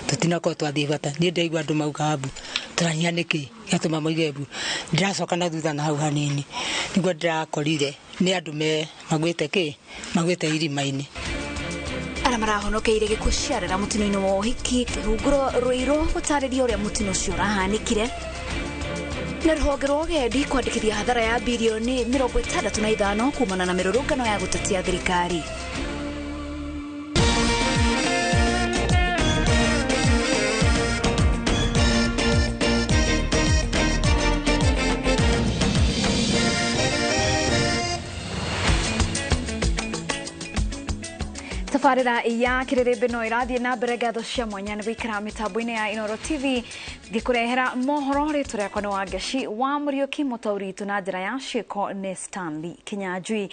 tutinako twathibata ni ndaigua andu mauga abu turania niki gatuma moige abu ndiracoka na thutha na hau hanini niguo ndirakorire ni andu magwite magwite irima-ini ara marahonokeire gikuo ciarera mutino-ini wa uhiki runguro Ruiru gutariria uria mutino ucio urahanikire na rũhonge rwa ũgendi kwandĩkithia hathara ya bilioni 65 kumana na mĩrũrũngano ya gũtetia thirikari. Tafarira ya kirebe no irathie na mbere gatho cia mwanya nĩ gwikara mitambo-ini ya Inooro TV gikurehera mohoro ritũ rĩakwa nĩ Wangeci wa Mũriũki mũtauri itu na njĩra ya ciĩko nĩ Stanley Kinyanjui.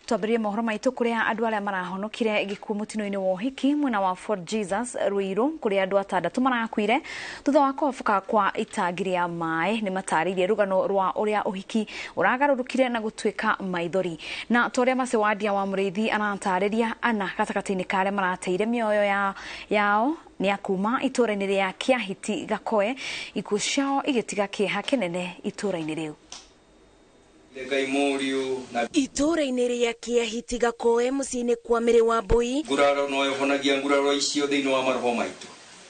Twambĩrĩrie mohoro maitũ kũrĩa andũ arĩa marahonokire gĩkuũ mũtino-inĩ wa ũhiki mwena wa Fort Jesus Ruiru kũrĩa andũ 6 marakuire thutha wa kũhoboka kwa itangi rĩa maĩ nĩ matarĩirie rũgano rwa ũrĩa ũhiki ũragarũrũkire na gũtuĩka maithori na torĩa Macewadia wa Mũrĩithi anatarĩria ana gatagatĩ-inĩ ka arĩa marateire mĩoyo yao ni akuma itũra-inĩ rĩa Kĩahiti Gakoe ikuũ ciao igĩtiga kĩeha kĩnene itũra-inĩ rĩu. Itũra-inĩ rĩa Kĩahiti Gakoe mũciĩ-inĩ kwa Mĩrĩ wa Mbũi nguraro no yohonagia nguraro icio thĩinĩ wa maroho maitũ.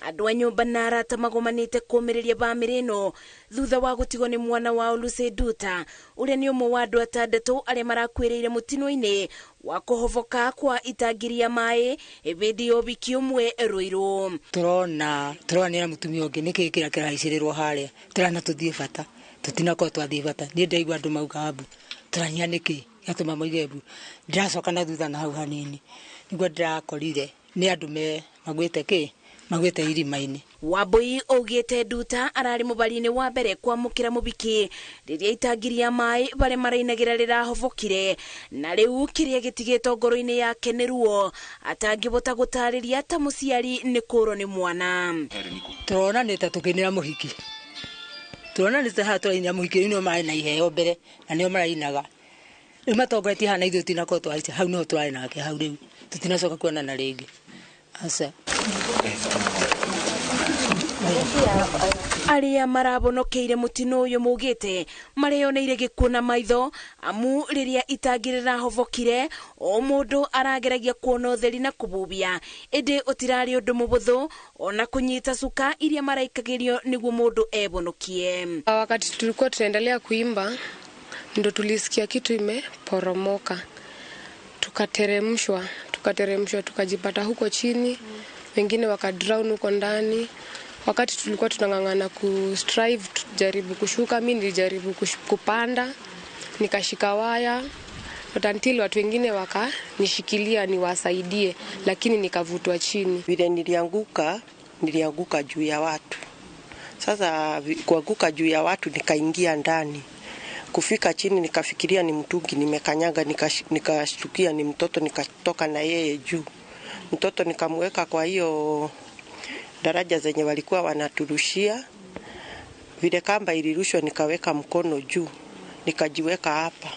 Andũ a nyũmba na arata magomanĩte kũũmĩrĩria bamĩrĩ ĩno thutha wa gũtigwo nĩ mwana wao Lucy Nduta ũrĩa nĩ ũmwe wa andũ 6 arĩa marakuĩrĩire mũtino-inĩ wa kũhoboka kwa itangi rĩa maĩ hĩndĩ ya ũhiki ũmwe Ruiru. Turona nĩ mũtumia ũngĩ nĩkĩ kĩrĩa kĩraicĩrĩrwo harĩa turana tũthiĩ bata tutinako twathie bata ni ndaigua andu mauga abu turania niki gatuma moige abu ndiracoka na thutha na hau hanini niguo ndirakorire ni andu magwite irima-ini. Wambui augite Nduta arari mubari-ini wa mbere kwamũkĩra mũhiki rĩrĩa itangi rĩa maĩ bare marainagĩra rĩrahobokire na rĩu kĩrĩa gĩtigĩtwo ngoro-inĩ yake nĩ ruo atangĩbota gũtarĩria ta mũciari nĩ kũrwo nĩ mwana. Turonanĩte tũkĩinĩra mũhiki turonanĩte haha tũrainĩra mũhiki nĩo marĩ na iheo mbere na nĩo marainaga rĩu matongoretie hana ithuĩ tinako twarice hau no twarĩ nake hau rĩu tutinacoka kuonana rĩngĩ. Arĩa marabonokeire mũtino ũyũ maugĩte marĩoneire gĩkuũ na maitho amu rĩrĩa itangi rĩrahobokire o mũndũ arageragia kuona ũtheri na kũbubia ĩndĩ ũtirarĩ ũndũ mũbũthũ ona kũnyita cuka iria maraikagĩrio nĩguo mũndũ ebonokie. Wakati tulikuwa tunaendelea kuimba ndo tulisikia kitu imeporomoka tukateremshwa tukajipata huko chini wengine wakadrown huko ndani. Wakati tulikuwa tunangangana kustrive tujaribu kushuka mimi nilijaribu kupanda nikashika waya until watu wengine wakanishikilia niwasaidie lakini nikavutwa chini. Vile nilianguka juu ya watu. Sasa kuanguka juu ya watu nikaingia ndani. Kufika chini nikafikiria ni mtungi nimekanyaga nikashtukia ni mtoto nikatoka na yeye juu. Mtoto nikamweka kwa hiyo daraja zenye walikuwa wanaturushia. Vile kamba ilirushwa nikaweka mkono juu. Nikajiweka hapa.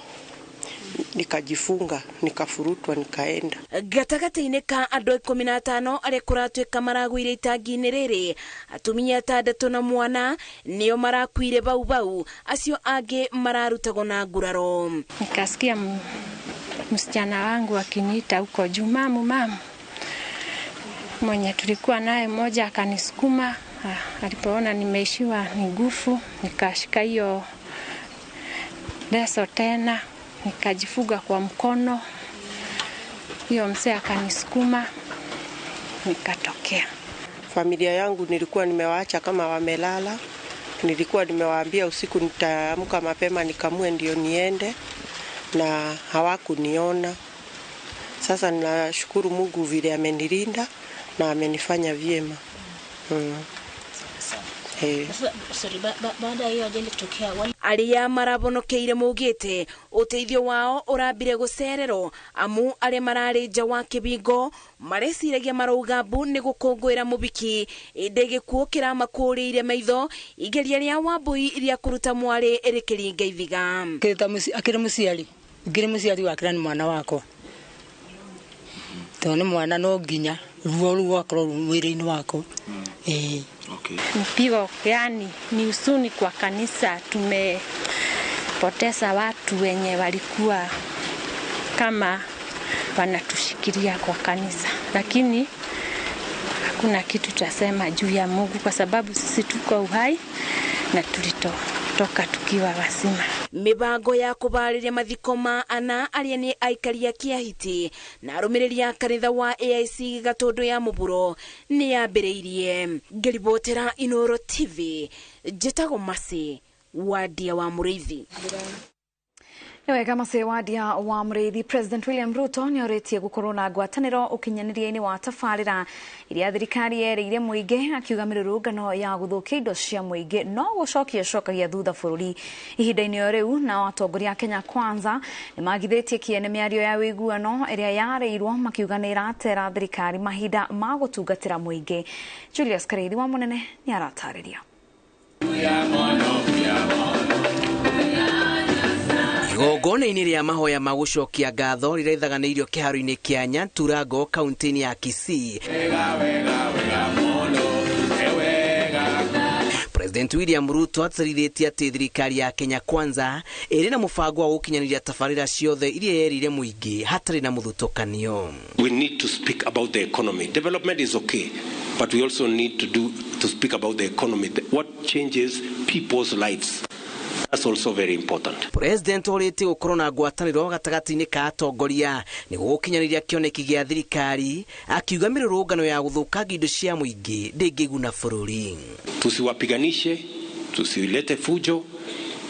Nikajifunga, nikafurutwa nikaenda. Gatagata-inĩ ka andũ 15 arĩa kũratuĩka maraguire itangi-inĩ rĩrĩ atumia 6 na mwana nĩo marakuire bau acio angĩ mararutagwo na nguraro. Nikasikia msichana wangu akiniita huko juu, mamu. Mwenye tulikuwa naye mmoja akanisukuma, alipoona nimeishiwa nguvu nikashika hiyo leso tena nikajifuga kwa mkono. Hiyo mzee akanisukuma nikatokea. Familia yangu nilikuwa nimewaacha kama wamelala. Nilikuwa nimewaambia usiku nitaamka mapema nikamue ndio niende na hawakuniona. Sasa nashukuru Mungu vile amenilinda na amenifanya vyema. Baada ya ajali kutokea arĩa marabonokeire maugĩte ũteithio wao ũrambire gũcererwo amu arĩa mararĩ nja wa kĩbingo mareciragia marauga mbu nĩ gũkũngũĩra mũhiki ĩndĩ gĩkuũ kĩramakũrĩire maitho igeria rĩa Wambui rĩa kũruta mwarĩ rĩkĩringa ithiga. Akĩrĩ mũciari wakĩra nĩ mwana wakwa tondũ mwana no nginya ruo akoro mwili wako. Okay. Mpigo yani ni usuni kwa kanisa, tumepoteza watu wenye walikuwa kama wanatushikilia kwa kanisa, lakini hakuna kitu tutasema juu ya Mungu kwa sababu sisi tuko uhai na tulitoka tukiwa wasima. Mibango ya kubariria mathiko ma ana aria ni aikari a Kiahiti na arumiriri a kanitha wa AIC Gatundu ya Muburo ni yambiriirie. Ngiribotera Inooro TV, njitagwo Masi Wadia wa Muriithi. Wega Mase Wadia wa Muriithi. President William Ruto ni oretie gukorwo na ngwataniro ukinyaniriaini wa tafarira iria thirikari yereire muingi, akiuga mirurungano ya guthukia indo cia muingi no gucokia thutha bururi ihinda-ini o riu. Na atongoria Kenya Kwanza ni magithitie kiene miario ya wiguano iria yareirwo, makiuga ni iratera thirikari mahinda ma gutungatira muingi. Julius Kareithi wa Munene ni aratariria. Igongona-inĩ rĩa mahoya ma gũcokia ngatho rĩraithaganĩirio kĩharo-inĩ kĩa Nyaturango kaunti-inĩ ya Kisii. President William Ruto atarithĩtie atĩ thirikari ya Kenya Kwanza ĩrĩ na mũbango wa gũkinyanĩria tabarĩra ciothe iria yerire mũingĩ hatarĩ na mũthutũkanio. We need to speak about the economy. Development is okay, but we also need to speak about the economy. What changes people's lives. That's also very important. President orete gukorwo na ngwatanĩro gatagatĩ-inĩ ka atongoria nĩ gũkinyanĩria kĩoneki gĩa thirikari, akiuga mĩrũrũngano ya gũthũkangia indo cia mũingĩ ndĩngĩguna bũrũri. Tusiwapiganishe, tusilete fujo,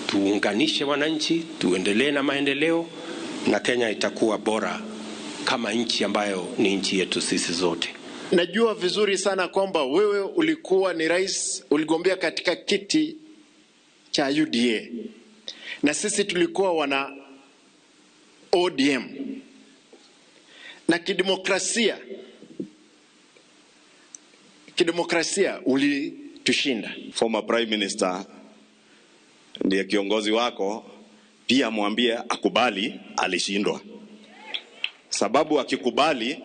tuunganishe wananchi, tuendelee na maendeleo na Kenya itakuwa bora kama nchi ambayo ni nchi yetu sisi zote. Najua vizuri sana kwamba wewe ulikuwa ni rais, uligombea katika kiti cha UDA na sisi tulikuwa wana ODM, na kidemokrasia ulitushinda. Former Prime Minister ndiye kiongozi wako, pia mwambie akubali alishindwa, sababu akikubali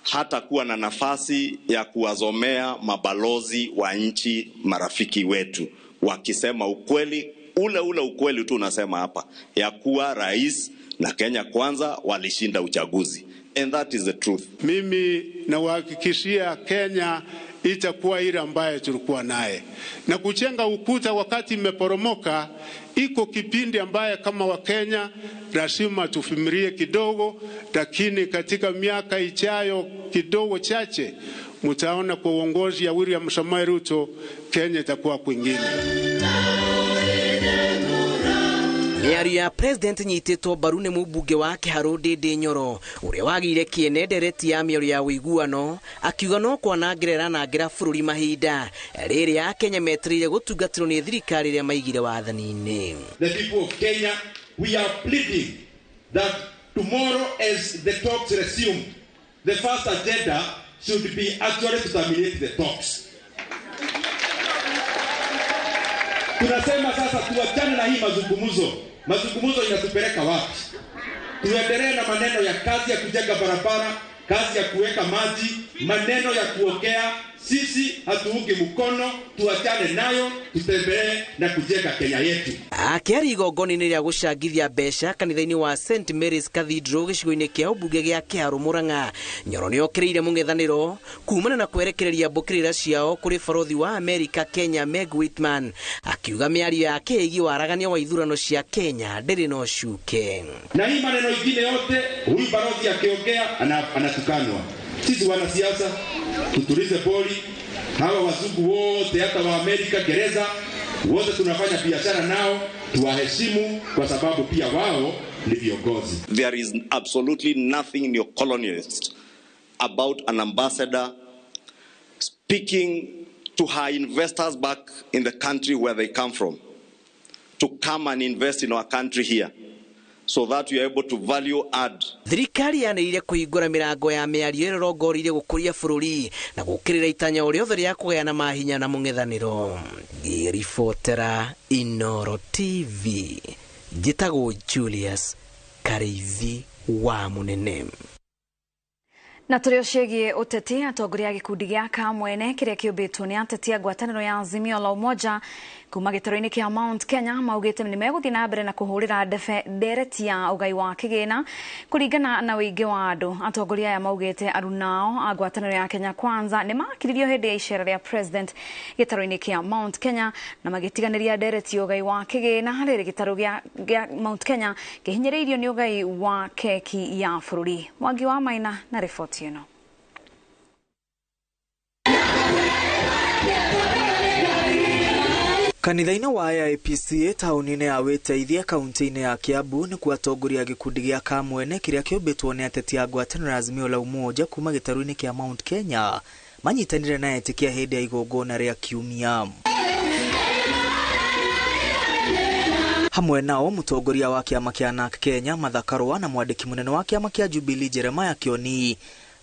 hata kuwa na nafasi ya kuwazomea mabalozi wa nchi marafiki wetu wakisema ukweli ule ukweli tu unasema hapa ya kuwa rais na Kenya Kwanza walishinda uchaguzi, and that is the truth. Mimi nawahakikishia Kenya itakuwa ile ambayo tulikuwa naye, na kuchenga ukuta wakati imeporomoka. Iko kipindi ambaye kama wa Kenya lazima tufimirie kidogo, lakini katika miaka ijayo kidogo chache mtaona kwa uongozi ya William Samoei Ruto Kenya itakuwa kwingine. Miario ya President nyitĩtwo mbaru nĩ mũmbunge wa Kĩharũ Ndĩndĩ Nyoro ũrĩa wagĩire kĩene ndereti ya mĩario ya wĩiguano, akiuga no kwanangĩra bũrũri mahinda rĩrĩa Kenya metereire gũtungatĩrwo nĩ thirikari ĩrĩa maigire wathani-inĩ. The people of Kenya, we are pleading that tomorrow as the talks resume, the first agenda should be actually to terminate the talks. Tunasema sasa tuachane na hii mazungumzo. Mazungumzo inatupeleka wapi? Tuendelee na maneno ya kazi ya kujenga barabara, kazi ya kuweka maji, maneno ya kuongea. Sisi hatuungi mkono, tuachane nayo, tutembelee na kujenga Kenya yetu. Akiari igongona-inĩ rĩa gũcangithia mbeca kanitha-inĩ wa St Mary's Cathedral gĩcigo-inĩ kĩa ũmbunge gĩa Kĩharũ Mũrang'a, Nyoro nĩ okĩrĩire mũng'ethanĩro kumana na kwerekereria mbũkĩrĩra ciao kũrĩ barothi wa Amerika Kenya Meg Whitman, akiuga mĩario yake ĩgiĩ waragania wa ithurano cia Kenya ndĩrĩ na ũcuke. Na hii maneno ingine yote huyu barothi akiongea anatukanwa. Sisi wanasiasa tutulize boli, hawa wazungu wote hata wa Amerika gereza wote tunafanya biashara nao, tuwaheshimu kwa sababu pia wao ni viongozi. There is absolutely nothing neo-colonialist about an ambassador speaking to her investors back in the country where they come from to come and invest in our country here, so that we are able to value add. Thirikari yanĩrire kũhingũra mĩrango ya mĩario ĩrongoririe gũkũria bũrũri na gũkĩrĩra itanya rĩothe rĩa kũgayana mahinya na mũng'ethanĩro. Ngĩribotera Inooro TV, njĩtagwo Julius Kareithi wa Munene. Na tũrĩ ciĩgiĩ ũteti atongoria gĩkundi gĩa Kamwene kĩrĩa kĩũmbĩtwo nĩ ateti a ngwatanĩro ya Azimio la Umoja kuma gĩtaro-inĩ kĩa Mount Kenya maugĩte nĩ megũthiĩ na mbere na kũhũrĩra ndereti ya ũgai wa kĩgĩna kũringana na wĩingĩ wa andũ. Atongoria aya maugĩte arunao a ngwatanĩro ya Kenya Kwanza nĩ makiririo hĩndĩ ya icera rĩa president gĩtaro-inĩ kĩa Mount Kenya na magĩtiganĩria ndereti ya ũgai wa kĩgĩna rĩrĩ gĩtaro gĩa Mount Kenya kĩhinyĩrĩirio nĩ ũgai wa keki ya bũrũri. Mwangi wa Maina na riboti ĩno. Kanitha-inĩ wa IPCA taũni-inĩ ya Wĩteithia kaunti-inĩ ya Kiambu nĩ kuo atongoria gĩkundi gĩa Kamwene kĩrĩa kĩũmbĩtwo nĩ ateti a ngwatanĩro ya Azimio la Umoja kuma gĩtaro-inĩ kĩa Mount Kenya manyitanire na etĩkia hĩndĩ ya igongona rĩa kiumia. Hamwe nao mũtongoria wa kĩama kĩa NARC Kenya Martha Karũa na mwandĩki mũnene wa kĩama kĩa Jubilee Jeremiah Kioni.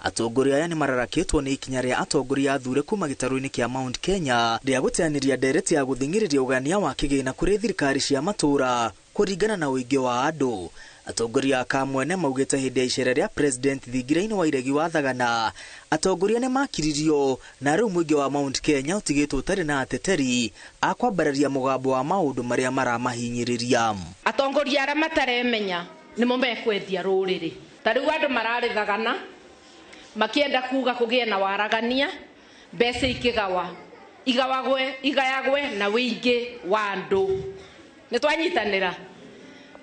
Atongoria aya nĩ mararakĩtwo nĩ ikinya rĩa atongoria athure kuma gĩtaro-inĩ kĩa Mount Kenya rĩa gũteanĩria ndereti ya gũthing'ĩrĩria ũgania wa kĩgĩna kũrĩ thirikari cia matũra kũringana na ũingĩ wa andũ. Atongoria a Kamwene maugĩte hĩndĩ ya icera rĩa president thingira-inĩ wa iregi wa Thagana atongoria nĩ makiririo na rĩu mũingĩ wa Mount Kenya ũtigĩtwo ũtarĩ na ateteri a kwambararia mũgambo wa maũndũ marĩa maramahinyĩrĩria. Atongoria arĩa mataremenya nĩmo mekwendia rũrĩrĩ. Ta rĩu andũ mararĩ Thagana makienda kuga kũgĩe na waragania mbeca igayagwe na wĩingĩ wa andũ. Nĩ twanyitanĩra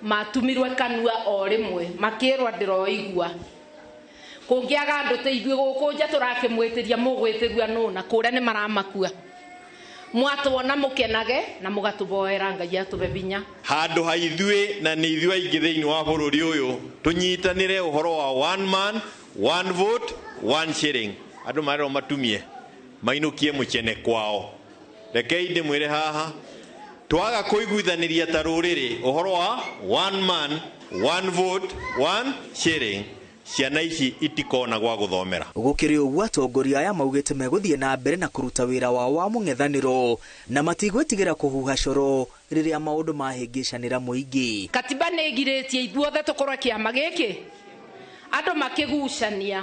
matumirwe kanua o rĩmwe makĩrwa ndĩroigua kũngĩaga andũ te ithuĩ gũkũ nja tũrakĩmwĩtĩria mũgwĩtĩrua nũ na kũrĩa nĩ maramakua mwatuona mũkenage na mũgatũboera Ngai atũbe binya handũ ha ithuĩ na nĩ ithuĩ aingĩ thĩinĩ wa bũrũri ũyũ tũnyitanĩre ũhoro wa one man one vote one shilling. Andũ marero matumie mainũkie mũchene kwao. Rekei ndĩmwĩre haha twaga kũiguithanĩria ta rũrĩrĩ ũhoro wa one man one vote one shilling ciana ici itikona gwa gũthomera. Gũkĩrĩ ũguo atongoria aya maugĩte megũthiĩ na mbere na kũruta wĩra wao wa mũng'ethanĩro na matigwĩtigĩra kũhuha coro rĩrĩa maũndũ mahĩngĩcanĩra mũingĩ. Katiba nĩ ĩgirĩtie ithuothe tũkorwo kĩama gĩkĩ andũ makĩgucania.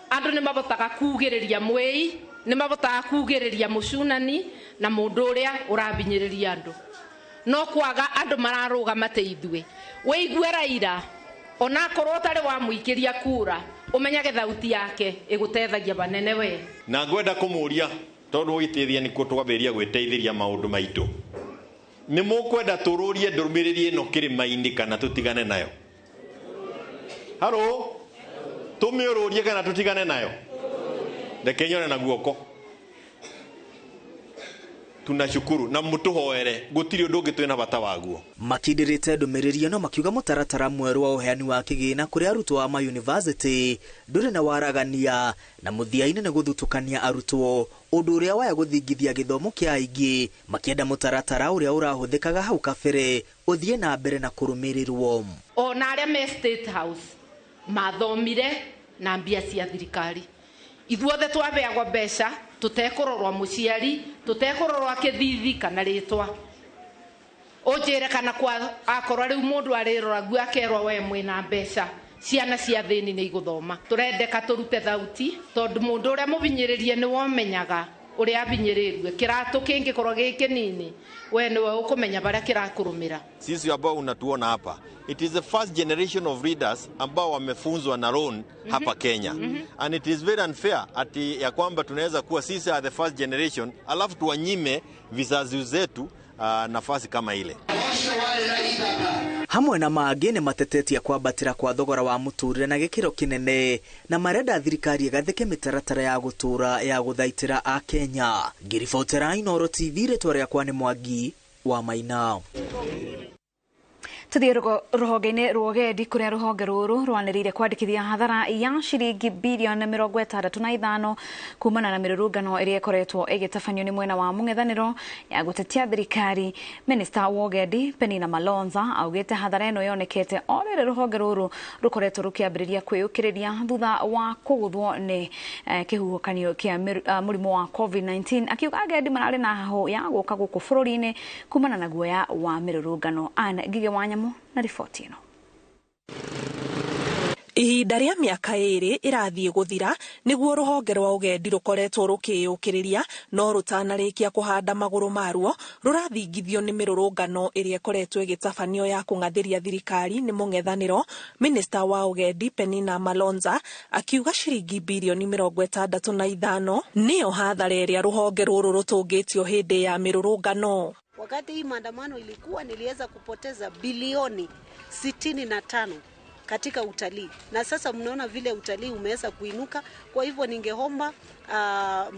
Andũ nĩ mabotaga kugĩrĩria mwĩi, nĩ mabotaga kugĩrĩria mũcunani na mũndũ ũrĩa ũrabinyĩrĩria andũ. No kwaga andũ mararũgama te ithuĩ. Wĩigue Raila ona korwo ũtarĩ wa mũikĩria kura ũmenyage thauti yake ĩgũteithagia banene we. Na ngwenda kũmũria tondũ gwĩteithia nĩkuo twambĩrĩria gwĩteithĩria maũndũ maitũ. Nĩ mũkwenda tũrũrie ndũmĩrĩri ĩno kĩrĩma-inĩ kana tũtigane nayo? Halo? Tumĩũrũrie kana tũtigane nayo? Reke nyone na guoko. Tunashukuru na mũtũhoere gũtirĩ ũndũ ũngĩ twĩna bata waguo. Makindĩrĩte ndũmĩrĩri ĩno makiuga mũtaratara mwerũ wa ũheani wa kĩgĩna kũrĩ arutwo a mayunivasĩtĩ ndũrĩ na waragania na mũthia-inĩ nĩ gũthutũkania arutwo ũndũ ũrĩa waya gũthingithia gĩthomo kĩa aingĩ makĩenda mũtaratara ũrĩa ũrahũthĩkaga hau kabere ũthiĩ na mbere na kũrũmĩrĩrwo. Ona arĩa me State House mathomire na mbia cia thirikari. Ithuothe twabeagwo mbeca tutekũrorwa mũciari tutekũrorwa kĩthithi kana rĩtwa. Ũnjĩre kana kwa akorwo rĩu mũndũ arĩrora guo akerwa we mwĩna mbeca ciana cia thĩni nĩ igũthoma. Tũrendeka tũrute thauti tondũ mũndũ ũrĩa mũbinyĩrĩrie nĩ womenyaga ũrĩa abinyĩrĩrue. Kĩratũ kĩngĩkorwo gĩ kĩnini we nĩwe ũkũmenya barĩa kĩrakũrũmĩra. Sisi ambao unatuona hapa, it is the first generation of leaders ambao wamefunzwa na loan hapa Kenya. And it is very unfair ati ya kwamba tunaweza kuwa sisi are the first generation alafu tuwanyime vizazi zetu nafasi kama ile. Hamwe na mangĩ nĩ matetetia kwambatĩra kwa thogora wa mũtũrĩre na gĩkĩro kĩnene na marenda thirikari ĩgathĩke mĩtaratara ya gũtũra ya gũthaitĩra a Kenya. Ngĩribotera Inooro TV, rĩtwa rĩakwa nĩ Mwangi wa Maina. Tuthiĩ rũhonge-inĩ rwa ũgendi kũrĩa rũhonge rũrũ rwanĩrĩire kwandĩkithia hathara ya ciringi birioni 65 kumana na mĩrũrũngano ĩrĩa ĩkoretwo ĩgĩtabanio nĩ mwena wa mũng'ethanĩro ya gũtetia thirikari. Minister wa ũgendi Penina Malonza augĩte hathara ĩno yonekete o rĩrĩ rũhonge rũrũ rũkoretwo rũkĩambĩrĩria kwĩyũkĩrĩria thutha wa kũgũthwo nĩ kĩhuhũkanio kĩa mũrimũ wa COVID-19, akiuga agendi mararĩ na hahũ ya gũka gũkũ bũrũri-inĩ kumana na guoya wa mĩrũrũngano. Ngige Wanyamu na riboti ĩno. Ihinda rĩa mĩaka ĩrĩ ĩrathiĩ gũthira nĩguo rũhonge rwa ũgendi rũkoretwo rũkĩyũkĩrĩria no rũtanarĩkia kũhanda magũrũ maruo rũrathingithio nĩ mĩrũrũngano ĩrĩa ĩkoretwo ĩgĩtabanio ya kũng'athĩria thirikari nĩ mũng'ethanĩro. Minista wa ũgendi Penina Malonza akiuga ciringi bilioni 65 nĩyo hathara ĩrĩa rũhonge rũrũ rũtũngĩtio hĩndĩ ya mĩrũrũngano. Wakati hii maandamano ilikuwa, niliweza kupoteza bilioni 65 katika utalii, na sasa mnaona vile utalii umeweza kuinuka. Kwa hivyo ningeomba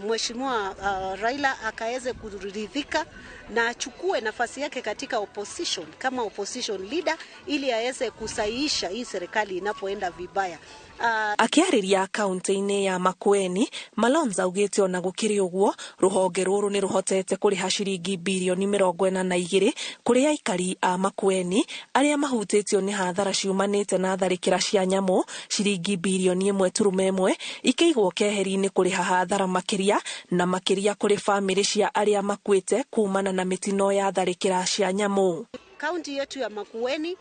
Mheshimiwa Raila akaweze kuridhika na achukue nafasi yake katika opposition kama opposition leader ili aweze kusahihisha hii serikali inapoenda vibaya. Akiarĩria kaunti-inĩ ya Makueni, Malonza augĩte ona gũkĩrĩ ũguo rũhonge rũrũ nĩ rũhotete kũrĩha ciringi bilioni 42 kũrĩ aikari a Makueni arĩa mahutĩtio nĩ hathara ciumanĩte na tharĩkĩra cia nyamũ. Ciringi bilioni 1.1 ikĩigwo keheri-inĩ kũrĩha hathara makĩria na makĩria kũrĩ bamĩrĩ cia arĩa makuĩte kumana na mĩtino ya tharĩkĩra cia nyamũ. Kaunti yetu ya Makueni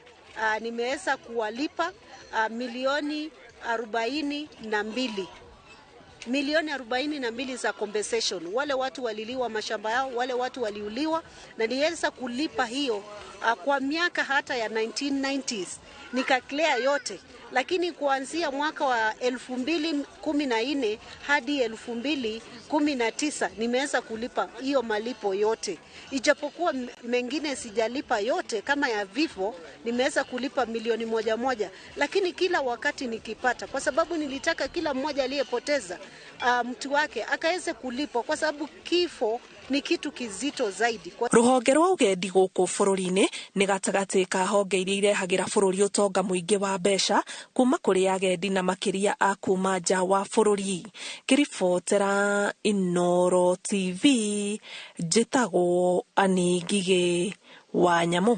nimeweza kuwalipa milioni 42 za compensation. Wale watu waliliwa mashamba yao, wale watu waliuliwa, na niweza kulipa hiyo kwa miaka hata ya 1990s nikaclear yote, lakini kuanzia mwaka wa 2014 hadi 2019 nimeweza kulipa hiyo malipo yote, ijapokuwa mengine sijalipa yote. Kama ya vifo nimeweza kulipa milioni 1, lakini kila wakati nikipata, kwa sababu nilitaka kila mmoja aliyepoteza mtu wake akaweze kulipwa, kwa sababu kifo ni kitu kizito zaidi. Rũhonge rwa ũgendi gũkũ bũrũri-inĩ nĩ gatagatĩ ka honge iria irehagĩra bũrũri ũtonga mũingĩ wa mbeca kuma kũrĩ agendi na makĩria a kuma nja wa bũrũri. Kĩribotera Inooro TV, njĩtagwo Ani Ngigĩ wa Nyamũ.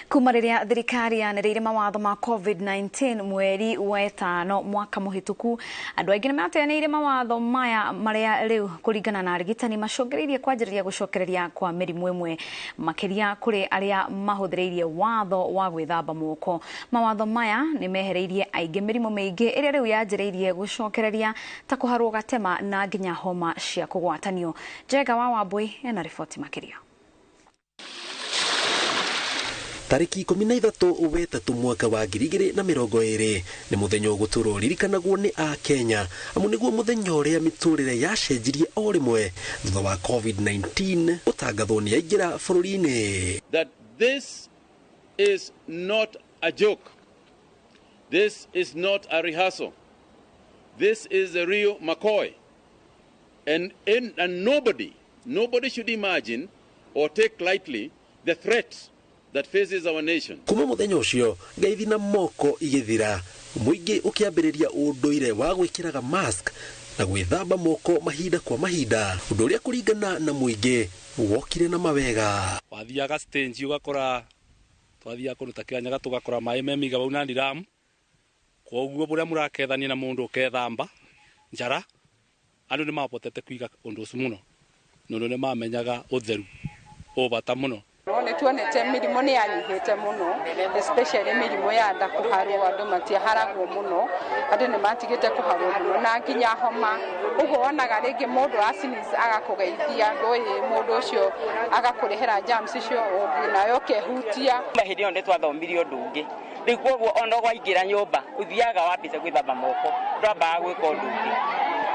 Kuma rĩrĩa thirikari yanĩrĩire mawatho ma COVID-19 mweri wa 5 mwaka mũhĩtũku, andũ aingĩ nĩmateanĩire mawatho maya marĩa rĩu kũringana na arigitani macũngĩrĩirie kwanjĩrĩria gũcokereria kwa mĩrimũ ĩmwe makĩria kũrĩ arĩa mahũthĩrĩirie watho wa gwĩthamba moko. Mawatho maya nĩmehereirie aingĩ mĩrimũ mĩingĩ ĩrĩa rĩu yanjĩrĩirie gũcokereria ta kũharwo gatema na nginya homa cia kũgwatanio. Njega wa Wambui ena riboti makĩria. Tariki 13 wetatu mwaka wa 2020 nĩ mũthenya ũgũtũrwo ririkanagwo nĩ a Kenya amu nĩguo mũthenya ũrĩa mĩtũrĩre yacenjirie o rĩmwe thutha wa COVID-19 ũtangathwo nĩ aingĩra bũrũri-inĩ. That this is not a joke. This is not a rehearsal. This is a real McCoy. And nobody should imagine or take lightly the threats that faces our nation. Kuma mũthenya ũcio ngeithi na moko igĩthira, mũingĩ ũkĩambĩrĩria ũndũire wa gwĩkĩraga mask na gwĩthamba moko mahinda kwa mahinda, ũndũ ũrĩa kũringana na mũingĩ wokire na mawega. Wathiaga stage ũgakora twathiaga kũruta kĩanyaga tũgakora maĩ memiga bau na ndiramu, koguo bũrĩa mũrakethania na mũndũ ũkethamba njara, andũ nĩ mapotete kwiga ũndũ ũcio mũno, nondũ nĩ mamenyaga ũtheru ũbata mũno. Nĩ tuonete mĩrimũ nĩ yanyihĩte mũno, especially mĩrimũ ya nda kũharwo, andũ matiaharagwo mũno, andũ nĩ matigĩte kũharwo mũno na nginya homa. Ũguo wonaga rĩngĩ mũndũ asinize agakũgeithia, ndũĩ mũndũ ũcio agakũrehera germs icio nayo ũkehutia. Hĩndĩ ĩyo nĩ twathomirio ũndũ ũngĩ, rĩu koguo ona waingĩra nyũmba ũthiaga wambica gwĩthamba moko, ndwambaga gwĩka ũndũ ũngĩ.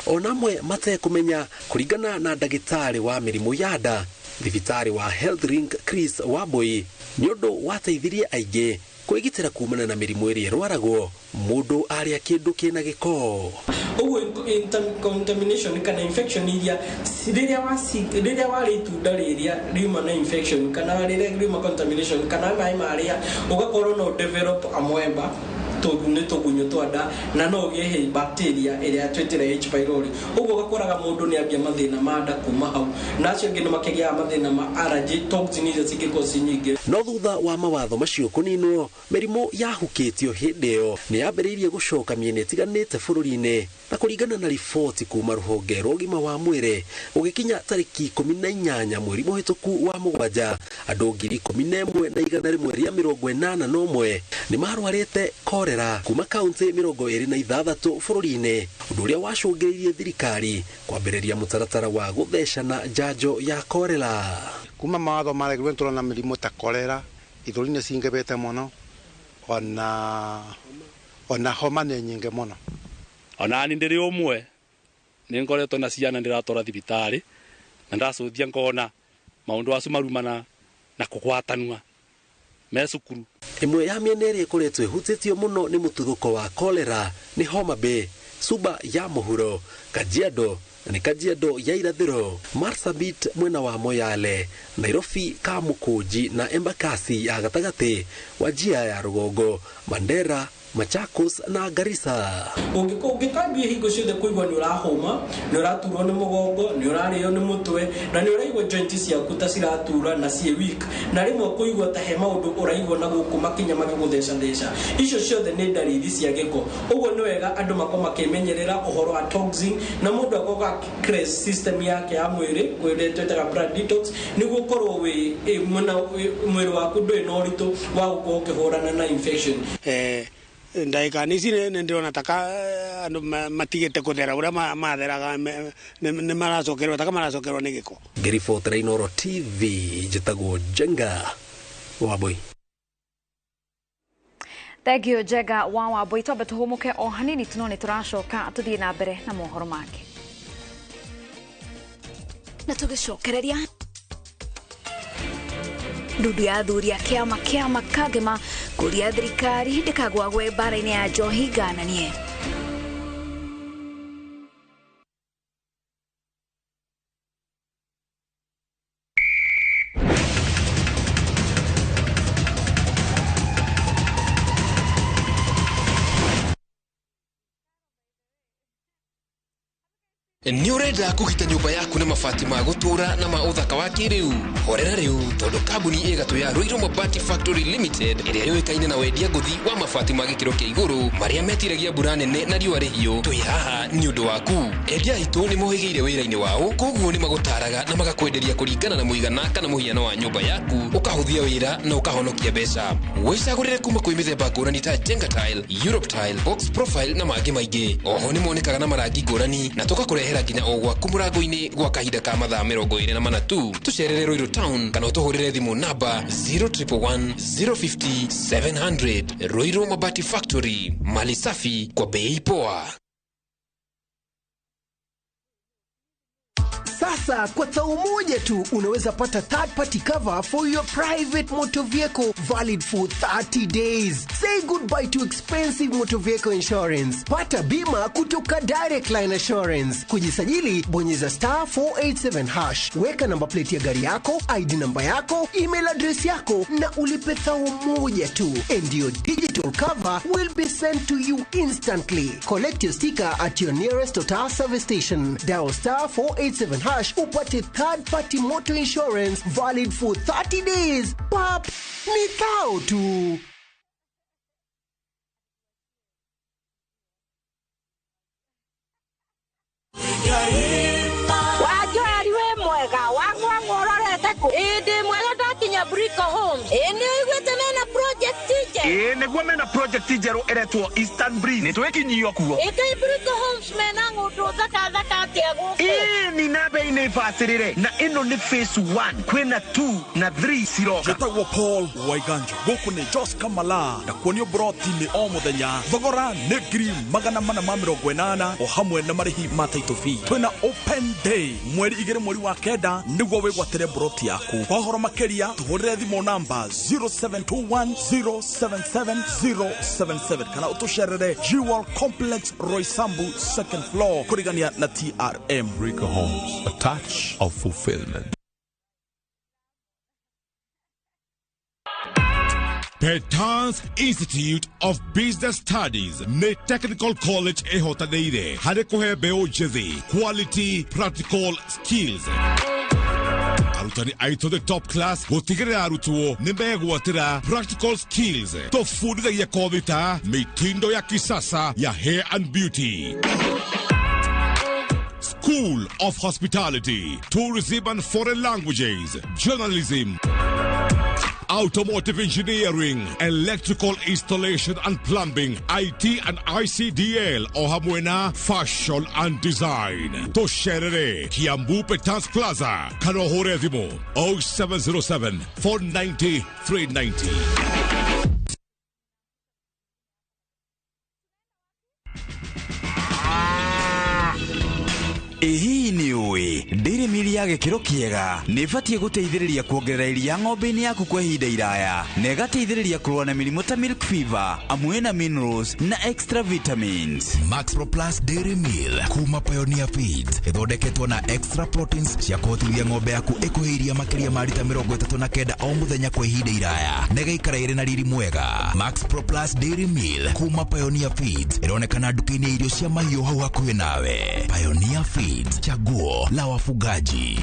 Ona amwe matekũmenya kũringana na ndagĩtarĩ wa mĩrimũ ya nda thibitarĩ wa Health Ring Chris Wambui nĩ ũndũ wateithirie aingĩ kwĩgitĩra kumana na mĩrimũ ĩrĩa ĩrwaragwo mũndũ arĩa kĩndũ kĩna gĩko. Ũguo contamination kana infection iria rĩrĩa warĩ itunda rĩrĩa riuma na infection kana rĩrĩa riuma contamination kana maĩ marĩa ũgakorwo no develop amwemba nĩ tũgunyũ twa nda na no ũgĩe bacteria ĩrĩa twĩtĩre H. pylori. Ũguo ũgakoraga mũndũ nĩ ambia mathĩna ma nda kuma hau, na acio angĩ nĩ makĩgĩa mathĩna ma allergy, toxins iria cingĩkorwo ci nyingĩ. No thutha wa mawatho macio kũninwo, mĩrimũ yahukĩtio hĩndĩ ĩyo nĩ yambĩrĩirie gũcoka mĩena ĩtiganĩte bũrũri-inĩ, na kũringana na riboti kuma rũhonge rwa ũgima wa mwĩrĩ ũgĩkinya tarĩki 18 mweri mũhĩtũku wa 7 andũ 11,181 nĩ marwarĩte korera kolera kuma kaunti 26 bũrũri-inĩ, ũndũ ũrĩa wacũngĩrĩirie thirikari kwambĩrĩria mũtaratara wa gũthecana njanjo ya kolera. Kuma mawatho maregirwo tũrona mĩrimũ ta kolera ithũri nĩ cingĩhĩte mũno, ona homa nĩ nyingĩ mũno. Ona ni ndĩrĩ ũmwe nĩ ngoretwo na ciana ndĩratwara thibitarĩ na ndacũthia ngona maũndũ acio marumana na kũgwatanua me cukuru. Ĩmwe ya mĩena ĩrĩa ĩkoretwo ĩhutĩtio mũno nĩ mũtuthũko wa kolera nĩ Homa Bay, Suba ya mũhuro, Kajiado na nĩ Kajiado ya irathĩro, Marsabit mwena wa Moyale, Nairobi, Kamukunji na Embakasi ya gatagatĩ, Wajia ya rũgongo, Mandera, Machakos na Garissa. Ungikambia hingo ciothe kuigwa ni urahoma, ni uraturwo ni mugongo, ni urarĩo ni mutwe, na ni uraigwa joints ciaku ta ciratura na ciĩ weak, na rimwe kuigwa ta he maundu uraigwa na gũkũ makinya magĩgũtheca. Icio ciothe ni ndariri cia gĩko. Ũguo ni wega andũ makoma kĩmenyerera ũhoro wa toxin na mũndũ akoga cleanse system yake ya mwĩrĩ, kwĩrĩa twetaga blood detox, nĩguo korwo mwĩrĩ waku ndũrĩ na ũritũ wa gũkorwo ũkĩhũrana na infection. Ndaika nisi nĩ ndĩrona taka andũ matigĩte kũthera ũrĩa matheraga nĩ maracokerwo taka maracokerwo nĩ gĩko. Ngĩribotera Inooro TV, njĩtagwo Jenga Wambui. Thengio Jenga wa Wambui. Twambe tũhũmũke o hanini tũnone tũracoka tũthiĩ na mbere na mohoro mangĩ. Na tũgĩcokereria ndudu ya athuri a kĩama Kagema kũria thirikari ndĩkagwagwe mbara-inĩ ya njohi ngananie. Ni urenda kugita nyumba yaku na mabati ma gutura na ma uthaka wa kiriu. Horera riu tondu kambuni igatu ya Ruiru Mabati Factory Limited iria yoikaine na wendia nguthi wa mabati ma gikiro kia iguru maria metiragia mbura nene na riũa rĩhiũ. Twi haha ni undu waku. Endia aitu ni mohigeire wĩra-inĩ wao, koguo ni magutaraga na magakwenderia kuringana na muigana kana muhiano wa nyumba yaku, ukahuthia wĩra na ukahonokia mbeca. Wicagũrĩre kuma kwĩ mĩthemba ngũrani ta Jenga Tile, Europe Tile, Box Profile na mangĩ maingĩ. Oho ni monekaga na marangi ngũrani na tukakũrehera nginya o gwaku mũrango-inĩ gwa kahinda ka mathaa 24 tu. Tucerere Ruiru Town kana ũtũhũrĩre thimũ namba 0111 050 700. Ruiru Mabati Factory, mali safi kwa bei poa. Sasa kwa tao moja tu unaweza pata third party cover for your private motor vehicle valid for 30 days. Say goodbye to expensive motor vehicle insurance. Pata bima kutoka Direct Line Assurance. Kujisajili bonyeza *487#. Weka namba plate ya gari yako, ID namba yako, email address yako na ulipe thao moja tu. And your digital cover will be sent to you instantly. Collect your sticker at your nearest Total service station. Dial *487# upate third party motor insurance valid for 30 days. Pap, ni thao tu. Wajari we mwega wangwa ngororete ku indi mwega ndakinya Brico Homes ni igwete mena project ije niguo mena project ijeru eretwo Eastern Breeze ni twekinyio kuo ikai Brico Homes mena ng'undu thaka atia guku ni na bei ni fasirire na ino ni phase 1 kwena 2 na 3 siroga jetagwo Paul Waiganjo guku ni Jos Kamala na kuonio broti ni o muthenya thogora ni $480 o hamwe na marihi ma title fee. Twina open day mweri 2 mweri wa kenda niguo wigwatire broti yaku. Kwa horo makeria tuhurire thimo namba 0721077077 kana utusherere Jewel Complex Roysambu second floor kurigania na TRM. Brico Homes, a touch of fulfillment. Petans Institute of Business Studies ne Technical College ehotadeire hade kuhe beo jezi quality practical skills. Arutani aito the top class gotigere arutuo nimegwatira practical skills tofunditha ya kovita mitindo ya kisasa ya hair and beauty. School of Hospitality, Tourism and Foreign Languages, Journalism, automotive engineering, electrical installation and plumbing, IT and ICDL, o hamwe na fashion and design. Tosherere Kiambu Petans Plaza, Kanohore Thimo, 0707 490 390. Hii ni uwi Dairy Mill ya gĩkĩro kĩega nĩ ĩbatiĩ gũteithĩrĩria kuongerera iria ng'ombe-inĩ yaku kwa ihinda iraya na ĩgateithĩrĩria kũrũa na mĩrimũ ta milk fever amwe na minerals na extra vitamins. Max Pro Plus Dairy Mill kuma Pioneer Feeds ĩthondeketwo na extra proteins cia kũhotithia ng'ombe yaku ĩkũhĩria makĩria ma lita 39 o mũthenya kwa ihinda iraya na ĩgaikara ĩrĩ na riri mwega. Max Pro Plus Dairy Mill kuma Pioneer Feeds ĩronekana nduka-inĩ irio cia mahiũ hau hakuhĩ nawe. Pioneer Feeds, chaguo la wafugaji.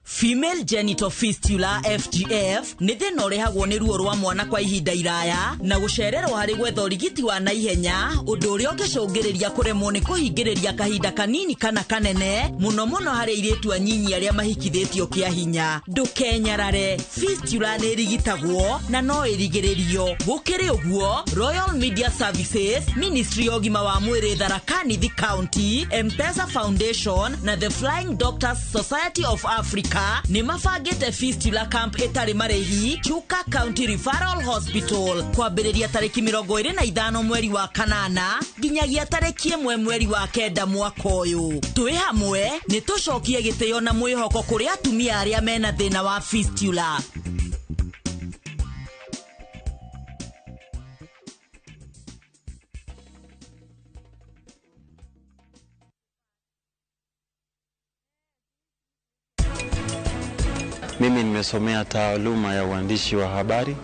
Female genital fistula FGF nĩ thĩna ũrehagwo nĩ ruo rwa mwana kwa ihinda iraya na gũcererwo harĩ gwetha ũrigiti wa naihenya, ũndũ ũrĩa ũngĩcũngĩrĩria kũremwo nĩ kũhingĩrĩria kahinda kanini kana kanene mũno harĩ airĩtu anyinyi arĩa mahikithĩtio kĩa hinya. Ndũkenyarare, fistula nĩ ĩrigitagwo na no ĩrigĩrĩrio. Gũkĩrĩ ũguo, Royal Media Services, Ministry ya ũgima wa mwĩrĩ Tharaka Nithi County, M-Pesa Foundation na The Flying Doctors Society of Africa nĩ mabangĩte fistula camp ĩtarĩ marĩhi Chuka County Referral Hospital kwambĩrĩria tarĩki 25 mweri wa kanana nginyagia tarĩki 1 mweri wa kenda mwaka ũyũ. Twĩ hamwe nĩ tũcokie gĩtĩo na mwĩhoko kũrĩ atumia arĩa mena thĩna wa fistula. Mimi nimesomea taaluma ya uandishi wa habari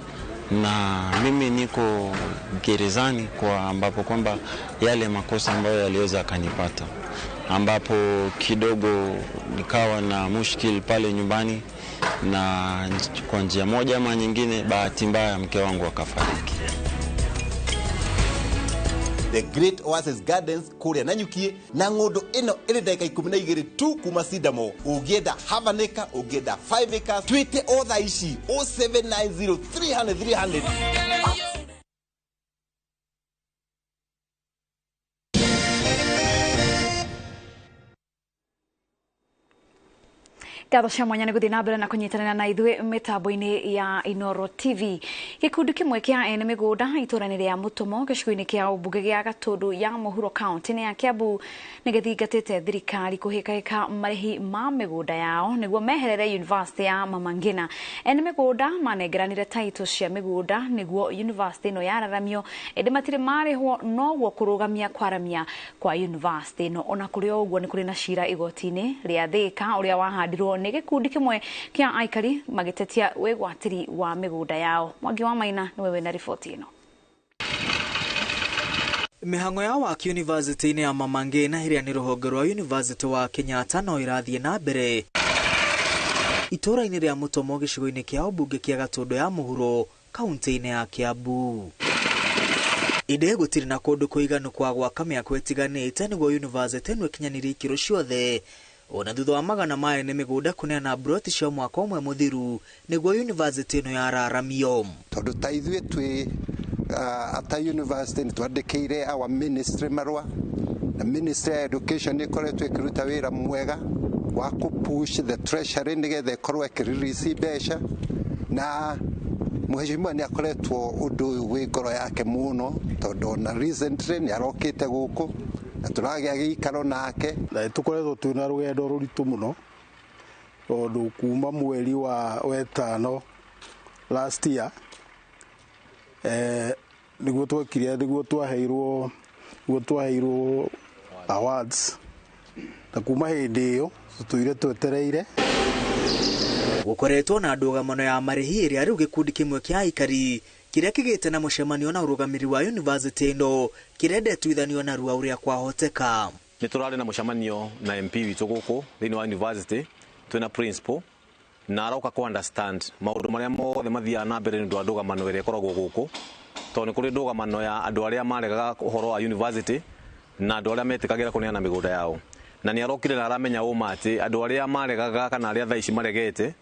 na mimi niko gerezani kwa ambapo kwamba yale makosa ambayo yaliweza kanipata, ambapo kidogo nikawa na mushkil pale nyumbani na kwa njia moja ama nyingine bahati mbaya mke wangu akafariki. The Great Oasis Gardens kuria nanyukie na ngodo ino iri daika 12 tu kuma Sidamo. Ugienda half an acre, ugienda 5 acres. Tweete other ishi 0790 300 300. Gatho cia mwanya nĩ gũthiĩ na mbere na kũnyitanĩra na ithuĩ mĩtambo-inĩ ya Inooro TV. Gĩkundi kĩmwe kĩa ene mĩgũnda itũra-inĩ rĩa Mũtũmo gĩcigo-inĩ kĩa ũmbunge gĩa Gatũndũ ya mũhuro kaunti-inĩ ya Kiambu nĩ gĩthingatĩte thirikari kũhĩkahĩka marĩhi ma mĩgũnda yao nĩguo meherere University ya Mama Ngina. Ene mĩgũnda manengeranire taitũ cia mĩgũnda nĩguo University ĩno yararamio ĩndĩ matirĩ marĩhwo noguo kũrũgamia kwaramia kwa University ĩno. Ona kũrĩ o ũguo nĩ kũrĩ na cira igoti-inĩ rĩa Thika ũrĩa wahandirwo nĩ gĩkundi kĩmwe kĩa aikari magĩtetia wĩgwatĩri wa mĩgũnda yao. Mwangi wa Maina nĩwe wĩna riboti ĩno. Mĩhang'o ya waki University-inĩ ya Mama Ngina ĩrĩa nĩ rũhonge rwa University wa Kenyatta no ĩrathiĩ na mbere itũra-inĩ rĩa Mũtũmo gĩcigo-inĩ kĩa ũmbunge kĩa Gatũndũ ya mũhuro kaunti-inĩ ya Kiambu. Inde gũtirĩ na kũndũ kũiganu kwa gwaka mĩako ĩtiganĩte nĩguo University ĩno ĩkinyanĩrie ikĩro ciothe. Ona thutha wa magana ma ene mĩgũnda kũneana broti cia mwaka ũmwe mũthiru nĩguo University ĩno yararamio. Tondũ ta ithuĩ twĩ ata University nĩ twandĩkĩire our ministry marũa na Ministry of Education ĩkoretwo ĩkĩruta wĩra mwega wa kũpush the treasury nĩgetha ĩkorwo ĩkĩrelease mbeca na Mheshimiwa nĩ akoretwo ũndũ ũyũ wĩ ngoro yake mũno tondũ na recently nĩ arokĩte gũkũ na tũragĩa gĩikaro nake na tũkoretwo twĩna rũgendo rũritũ mũno tondũ kuma mweri wa wetano last year nĩguo twekire nĩguo twaheirwo awards na kuma hĩndĩ ĩyo tũtũire twetereire. Gũkoretwo na ndũgamano ya marĩhi ĩrĩa rĩu gĩkundi kĩmwe kĩa aikari kĩrĩa kĩgĩte na mũcemanio na ũrũgamĩrĩri wa University ĩno kĩrendetwo ithanio na rua ũrĩa kwahoteka. Nĩ tũrarĩ na mũcemanio na MP witũ gũkũ thĩinĩ wa University twĩna principal na aroka ku understand maũndũ marĩa mothe mathiaga na mbere nĩ ũndũ wa ndũgamano ĩrĩa ĩkoragwo gũkũ tondũ nĩ kũrĩ ndũgamano ya andũ arĩa maregaga ũhoro wa University na andũ arĩa metĩkagĩra kũneana mĩgũnda yao. na nĩ arokire na aramenya ũma atĩ andũ arĩa maregaga kana arĩa thaa ici maregete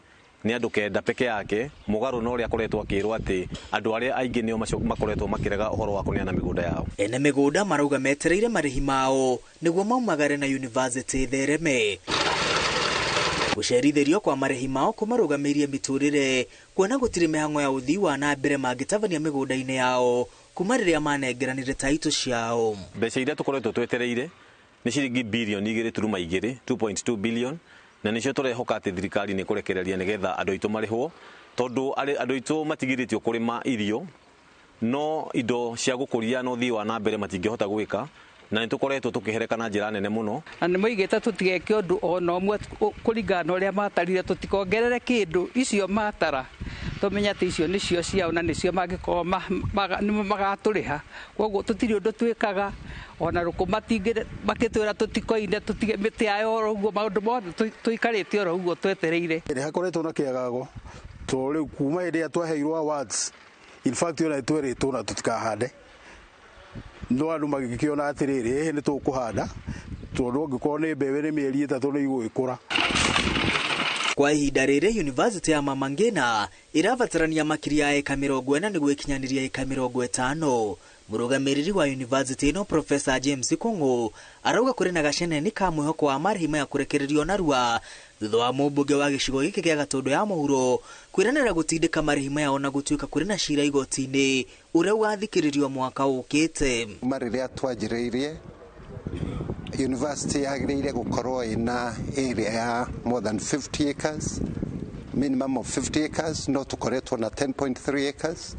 nĩ andũ kenda peke yake mũgarũ na ũrĩa akoretwo akĩrwo atĩ andũ arĩa aingĩ nĩo makoretwo makĩrega ũhoro wa kũneana mĩgũnda yao. Ene mĩgũnda marauga metereire marĩhi mao nĩguo maumagare na yunivasĩtĩ thereme. Gũcerithĩrio kwa marĩhi mao kũmarũgamĩirie mĩtũrĩre kuona gũtirĩ mĩhang'o ya ũthii wa na mbere mangĩtabania mĩgũnda-inĩ yao kuma rĩrĩa manengeranire taitũ ciao. Mbeca iria tũkoretwo twetereire nĩ ciringi birioni 2.2 2.2 billion na nĩcio tũrehoka atĩ thirikari nĩ kũrekereria nĩgetha andũ aitũ marĩhwo tondũ andũ aitũ matigirĩtio kũrĩma irio no indo cia gũkũria na ũthii wa na mbere matingĩhota gwĩka na nĩ tũkoretwo tũkĩhereka na njĩra nene mũno. Na nĩ moigĩte tũtigeke ũndũ ona ũmwe kũringana na ũrĩa matarire tũtikongerere kĩndũ icio matara tũmenya atĩ icio nĩcio ciao na nĩcio mangĩkorwo magatũrĩha koguo tũtirĩ ũndũ twĩkaga ona rũkũ makĩtwĩra tũtikoine tũtige mĩtĩ yayo oro ũguo maũndũ mothe tũikarĩte oro ũguo twetereire. Nĩ hakoretwo na kĩagago to rĩu kuma hĩndĩ ĩrĩa twaheirwo awards in fact ona tweretwo na tũtikahande no andũ magĩkĩona atĩrĩrĩ nĩ tũkũhanda tondũ ũngĩkorwo nĩ mbembe nĩ mĩeri 3 nĩ igũgĩkũra. Kwa ihinda rĩrĩ yunivasĩtĩ ya Mama Ngina ĩrabatarania makĩria ya eka 40 nĩguo ĩkinyanĩria eka 50. Mũrũgamĩrĩri wa yunivasĩtĩ ĩno Profesa James Kung'u arauga kũrĩ na gaceneni ka mwĩhoko wa marĩhi maya kũrekererio narua thutha wa mũmbunge wa gĩcigo gĩkĩ gĩa Gatũndũ ya mũhuro kwĩranĩra gũtindĩka marĩhi maya ona gũtuĩka kũrĩ na cira igoti-inĩ ũrĩa ũgathikĩrĩrio mwaka ũkĩte. Rĩrĩa twanjĩrĩirie yunivasĩtĩ yagĩrĩire gũkorwo ĩna area ya more than 50 acres, minimum of 50 acres, no tũkoretwo na 10.3 acres.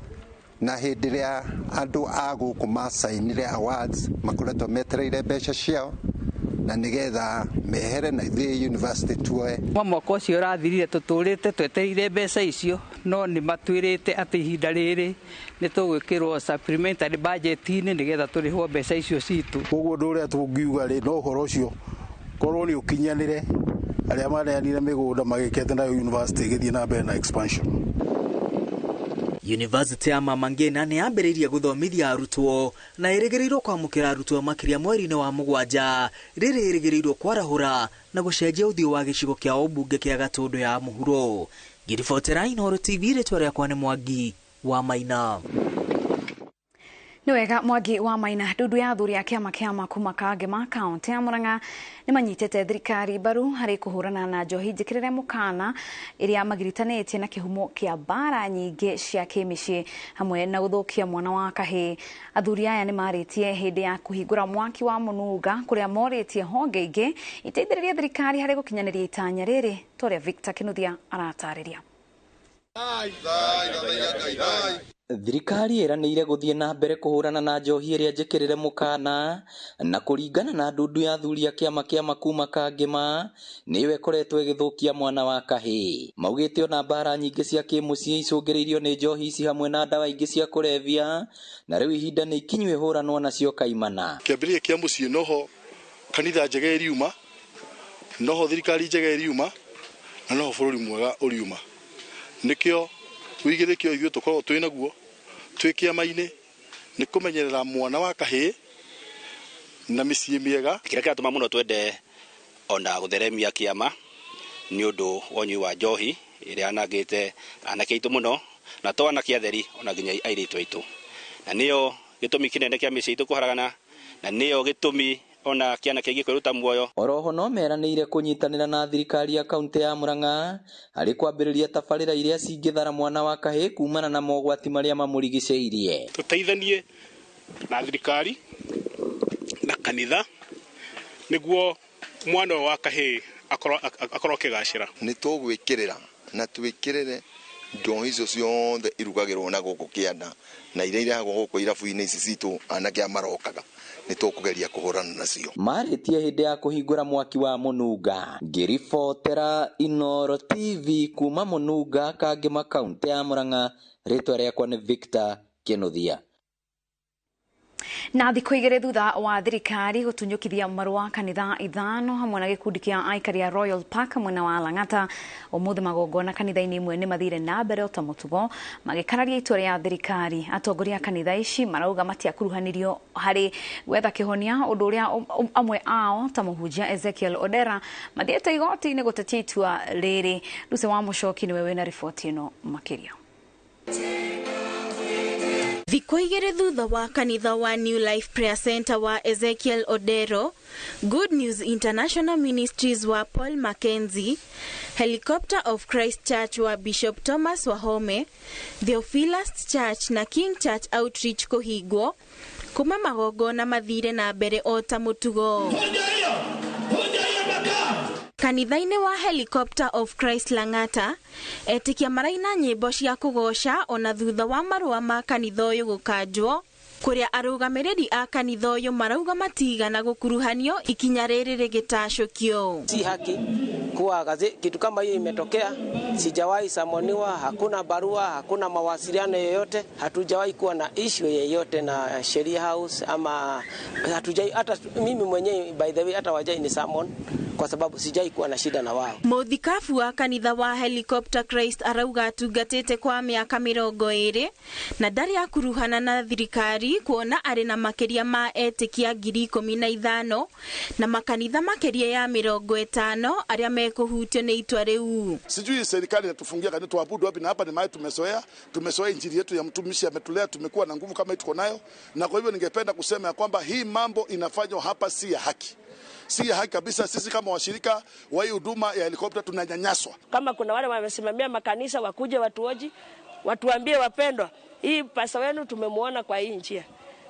Na hĩndĩ ĩrĩa andũ a gũkũ masainire awards makoretwo metereire mbeca ciao na nĩgetha mehere na ithuĩ yunivasĩtĩ tuoe. Mwaka ũcio ũrathirire tũtũrĩte twetereire mbeca icio no nĩ matwĩrĩte atĩ ihinda rĩrĩ nĩ tũgwĩkĩrwo supplementary budget-inĩ nĩgetha tũrĩhwo mbeca icio citũ. Koguo ũndũ ũrĩa tũngiuga rĩ no ũhoro ũcio korwo nĩ ũkinyanĩre arĩa maneanire mĩgũnda magĩkete nayo yunivasĩtĩ ĩgĩthiĩ na mbere na expansion. Yunivasĩtĩ ya Mama Ngina nĩ yambĩrĩirie gũthomithia arutwo na ĩrĩgĩrĩirwo kwamũkĩra arutwo makĩria mweri-inĩ wa mũgwanja rĩrĩ ĩrĩgĩrĩirwo kwarahũra na gũcenjia ũthiũ wa gĩcigo kĩa ũmbunge kĩa Gatũndũ ya mũhuro. Ngiribotera Inooro TV, rĩtwa rĩakwa nĩ Mwangi wa Maina. Nĩ wega Mwangi wa Maina. Ndundu ya athuri a kĩama kĩa Makuma Kangema kaunti ya Murang'a nĩ manyitĩte thirikari mbaru harĩ kũhũrana na njohi njĩkĩrĩre mũkana ĩrĩa magiritanĩtie na kĩhumo kĩa mbara nyingĩ cia kĩmĩciĩ hamwe na gũthũkia mwana wa kahĩĩ. Athuri aya nĩ marĩtie hĩndĩ ya kũhingũra mwaki wa mũnunga kũrĩa morĩtie honge ingĩ iteithĩrĩrie thirikari harĩ gũkinyanĩria itanya rĩrĩ. Toria Victor Kinuthia aratarĩria. Thirikari ĩranĩire gũthiĩ na mbere kũhũrana na njohi ĩrĩa njĩkĩrĩre mũkana na kũringana na ndundu ya athuri a kĩama kĩa Makuma Kangema nĩyo ĩkoretwo ĩgĩthũkia mwana wa kahĩĩ. Maugĩte ona mbara nyingĩ cia kĩmũciĩ icũngĩrĩirio nĩ njohi ici hamwe na ndawa ingĩ cia kũrebia na rĩu ihinda nĩ ikinyu ĩhũranwo nacio kaimana. Kĩambĩrĩria kĩa mũciĩ noho kanitha njega ĩriuma, noho thirikari njega ĩriuma na noho bũrũri mwega ũriuma. Nĩkĩo wĩigĩrĩkio ithuĩ tũkorwo twĩ naguo twĩ kĩama-inĩ nĩ kũmenyerera mwana wa kahĩĩ na mĩciĩ mĩega. Kĩrĩa kĩratũma mũno twende ona gũtheremia kĩama nĩ ũndũ wa ũnyui wa njohi ĩrĩa yanangĩte anake aitũ mũno na to anake atheri ona nginya airĩtu aitũ, na nĩyo gĩtũmi kĩnene kĩa mĩciĩ itũ kũharagana na nĩyo gĩtũmi ona kĩana kĩngĩ kwĩruta muoyo. Oroho no meranĩire kũnyitanĩra na thirikari ya kaunti ya Murang'a harĩ kwambĩrĩria tabarĩra iria cingĩthara mwana wa kahĩĩ kumana na mogwati marĩa mamũrigicĩirie. Tũteithanie na thirikari na kanitha nĩguo mwana wa kahĩĩ akorwo kĩgacĩra. Nĩ tũgwĩkĩrĩra na twĩkĩrĩre njohi icio ciothe irugagĩrwo na gũkũ kĩanda na iria irehagwo gũkũ irabu-inĩ ici citũ anake a marokaga nĩ tũkũgeria kũhũrana nacio. Marĩtie hĩndĩ ya kũhingũra mwaki wa mũnunga. Ngiribotera Inooro TV kuma mũnunga Kangema kaunti ya Murang'a, rĩtwa rĩakwa nĩ Victor Kinuthia. Na thikũ igĩrĩ thutha wa thirikari gũtunyũkithia marũa kanitha ithano hamwe na gĩkundi kĩa aikari a Royal Park mwena wa Lang'ata, ũmũthĩ magongona kanitha-inĩ imwe nĩ mathire na mbere o ta mũtugo magĩkararia itua rĩa thirikari. Atongoria a kanitha ici marauga matiakuruhanirio harĩ gwetha kĩhonia, ũndũ ũrĩa amwe ao ta mũhunjia Ezekiel Odera mathiĩte igoti-inĩ gũtetia itua rĩrĩ. Lucy wa Mũchoki nĩwe wĩna riboti ĩno makĩria. Thikũ igĩrĩ thutha wa kanitha wa New Life Prayer Center wa Ezekiel Odero, Good News International Ministries wa Paul Mackenzie, Helicopter of Christ Church wa Bishop Thomas Wahome, Theophilus Church na King Church Outreach kũhingwo, kuma magongona mathire na mbere o ta mũtugo. Kanitha-inĩ wa Helicopter of Christ Lang'ata, etĩkia maraina nyĩmbo cia kũgoca ona thutha wa marũa ma kanitha ũyũ gũkanjwo, kũrĩa arũgamĩrĩri a kanitha ũyũ marauga matigana gũkuruhanio ikinya rĩrĩ rĩgĩtacũkio. Si haki kuwa kitu kama hiyo imetokea, sijawahi samoniwa, hakuna barua, hakuna mawasiliano yoyote, hatujawahi kuwa na issue yoyote na Sheria House ama hatujai, hata mimi mwenyewe by the way hata wajai ni summon kwa sababu sijai kuwa na shida na wao. Mũthikabu wa kanitha wa Helicopter Christ arauga atungatĩte kwa mĩaka 20 na ndarĩ akuruhana na thirikari kuona arĩ na makĩria ma etĩkia 15,000 na makanitha makĩria ya 50 arĩa mekũhutio nĩ itua rĩu. Sijui serikali inatufungia kanisa tuabudu wapi, na hapa ni mahali tumezoea injili yetu ya mtumishi ametulea, tumekuwa na nguvu kama tuko nayo, na kwa hivyo ningependa kusema ya kwamba hii mambo inafanywa hapa si ya haki. Si ya haki kabisa. Sisi kama washirika wa hii huduma ya helikopta tunanyanyaswa. Kama kuna wale wamesimamia makanisa wakuje watuoji, watuambie wapendwa, hii pasa wenu tumemuona kwa hii njia.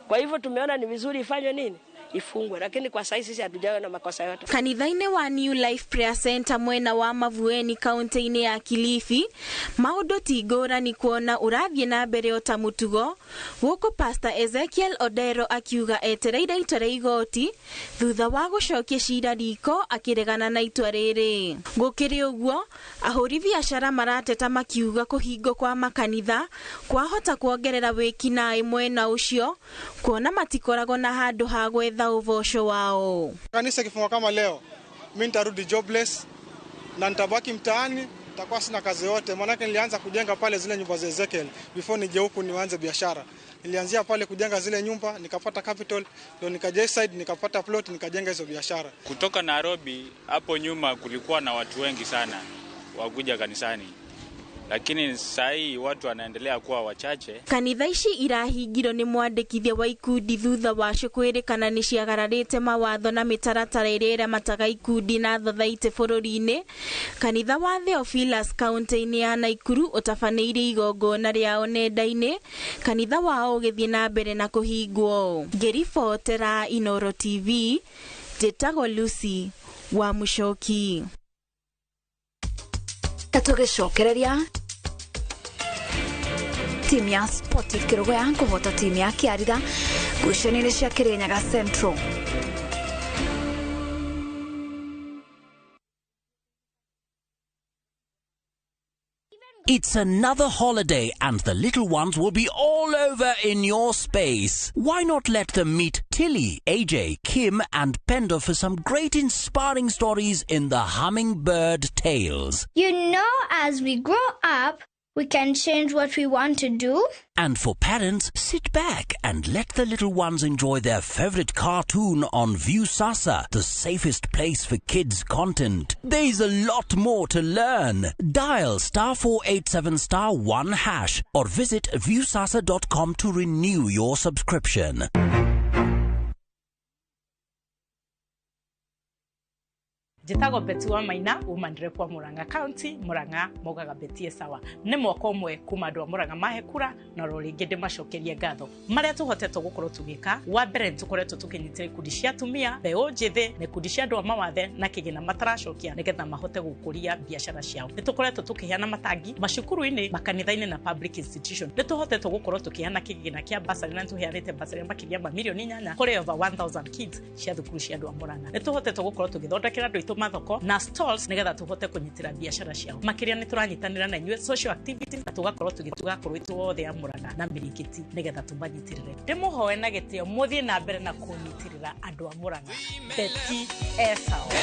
Kwa hivyo tumeona ni vizuri ifanywe nini? Ifungwe, lakini kwa sasa sisi hatujawa na makosa yote. Kanitha-inĩ wa New Life Prayer Center mwena wa Mavueni kaunti-inĩ ya Kilifi, maũndũ ti ngũrani kuona ũrathiĩ na mbere o ta mũtugo, gũkũ Pastor Ezekiel Odero akiuga etereire itua rĩa igoti thutha wa gũcokia cira riko akĩregana na itua rĩrĩ. Gũkĩrĩ ũguo, ahũri biacara marateta makiuga kũhingwo kwa makanitha kwahota kuongerera wĩkinaĩ mwena ũcio, kuona matikoragwo na handũ ha gwetha uvosho wao. Kanisa kifungwa kama leo, mimi nitarudi jobless na nitabaki mtaani, nitakuwa sina kazi yote. Maana nilianza kujenga pale zile nyumba za Ezekiel before nije huku nianze biashara. Nilianzia pale kujenga zile nyumba, nikapata capital, ndio nikaja side nikapata plot, nikajenga hizo biashara. Kutoka Nairobi hapo nyuma kulikuwa na watu wengi sana wakuja kanisani, lakini sasa hii watu wanaendelea kuwa wachache. Kanitha ici irahingirwo nĩ mwandĩkithia wa ikundi thutha wa kwĩrĩkana nĩ ciagararĩte mawatho na mĩtaratara ĩrĩa mataga ikundi na thothaitĩ bũrũri-inĩ. Kanitha wa Theophilus kaunti-inĩ ya Naikuru ũtabanĩire igongona rĩao nenda-inĩ, kanitha wao ũgĩthiĩ na mbere na kũhingwo. Ngĩribotera Inooro TV, njĩtagwo Lucy wa Mũchoki. Tũgĩcokereria timu ya Sportive Kĩrogo ya kũhota timu ya Kĩarĩra ngucanio-inĩ cia Kĩrĩnyaga Central. It's another holiday and the little ones will be all over in your space. Why not let them meet Tilly, AJ, Kim and Pendo for some great inspiring stories in the Hummingbird Tales. You know, as we grow up, we can change what we want to do. And for parents, sit back and let the little ones enjoy their favorite cartoon on Viewsasa, the safest place for kids' content. There's a lot more to learn. Dial *487*1# or visit viewsasa.com to renew your subscription. Jitago Beti wa Maina umandire kwa Murang'a County, Murang'a mogaga betie sawa. Nĩ mwaka ũmwe kuma andũ a Murang'a mahekura na rũrĩngĩ ndĩmacokerie ngatho. Marĩa tũhotetwo gũkorwo tũgĩka, wa mbere tũkoretwo tũkĩnyitĩra ikundi cia atumia, mbeũ njĩthĩ na ikundi cia andũ a mawathe na kĩgĩna mataracokia nĩgetha mahote gũkũria biacara ciao. Nĩ tũkoretwo tũkĩheana matangi macukuru-inĩ, makanitha-inĩ na public institution. Nĩ tũhotetwo gũkorwo tũkĩheana kĩgĩna kĩa bursary na tũheanĩte bursary makĩria ma milioni 8 kũrĩ over 1000 kids cia thukuru cia andũ a Murang'a. Nĩ tũhotetwo gũkorwo tũgĩthondekera andũ aitũ mathoko na stalls nigetha tuhote kunyitira biashara ciao makiria ni turanyitanira na inyuĩ social activities na tugakorwo tugitugakorwo itwothe ya Murang'a na Mirigiti nigetha tumanyitirire ndimuhoe na gitio muthie na mbere na kunyitirira andu a Murang'a Beti Esawa